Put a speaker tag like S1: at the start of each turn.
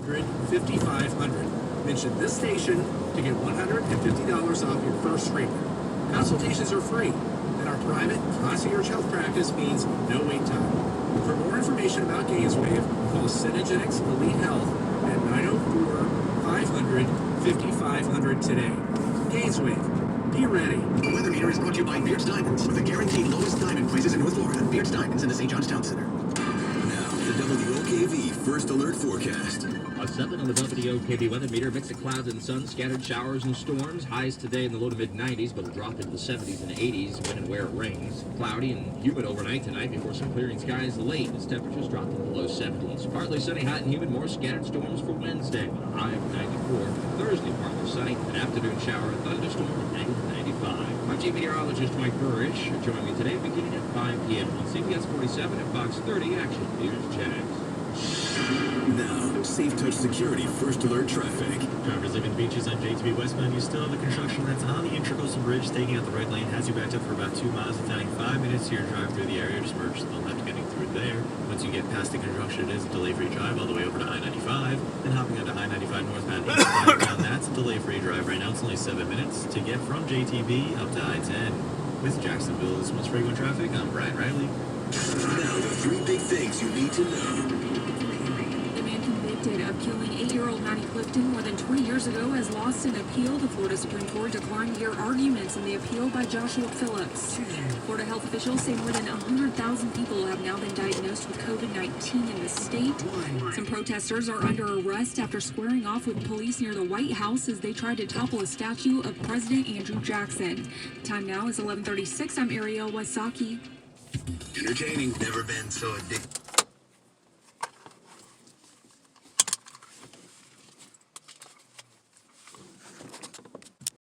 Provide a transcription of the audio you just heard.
S1: 5500. Mention this station to get $150 off your first treatment. Consultations are free, and our private concierge health practice means no wait time. For more information about GainsWave, call Synergetics Elite Health at 904-500-5500 today. GainsWave, be ready.
S2: The weather meter is brought to you by Beard's Diamonds, with the guaranteed lowest diamond prices in North Florida. Beard's Diamonds in the St. John's Town Center.
S3: Now, the WOKV First Alert Forecast.
S4: A 7 on the WOKV weather meter. Mix of clouds and sun, scattered showers and storms. Highs today in the low to mid 90s, but will drop into the 70s and 80s when and where it rains. Cloudy and humid overnight tonight before some clearing skies late as temperatures drop into the low 70s. Partly sunny, hot and humid, more scattered storms for Wednesday with a high of 94. Thursday, partly sunny, an afternoon shower and thunderstorm with negative 95. I'm Chief Meteorologist Mike Burrish. Join me today beginning at 5 p.m. on CBS 47 and Fox 30 Action. Here's Jags.
S3: Now, Safe Touch Security First Alert Traffic.
S5: Drivers leaving beaches on JTB westbound, you still have the construction that's on the Intracoastal Bridge, taking out the right lane, has you backed up for about 2 miles. It's adding 5 minutes to your drive through the area. Just merge the left getting through there. Once you get past the construction, it is a delay-free drive all the way over to I-95. Then hopping onto I-95 northbound, eastbound, that's a delay-free drive. Right now it's only 7 minutes to get from JTB up to I-10. With Jacksonville's most frequent traffic, I'm Brian Riley.
S3: Now, the 3 big things you need to know.
S6: Of killing 8-year-old Maddie Clifton more than 20 years ago has lost an appeal. The Florida Supreme Court declined to hear arguments in the appeal by Joshua Phillips. Florida health officials say more than 100,000 people have now been diagnosed with COVID-19 in the state. Some protesters are under arrest after squaring off with police near the White House as they tried to topple a statue of President Andrew Jackson. The time now is 11:36. I'm Ariel Wysocki.
S3: Entertaining, never been so addictive.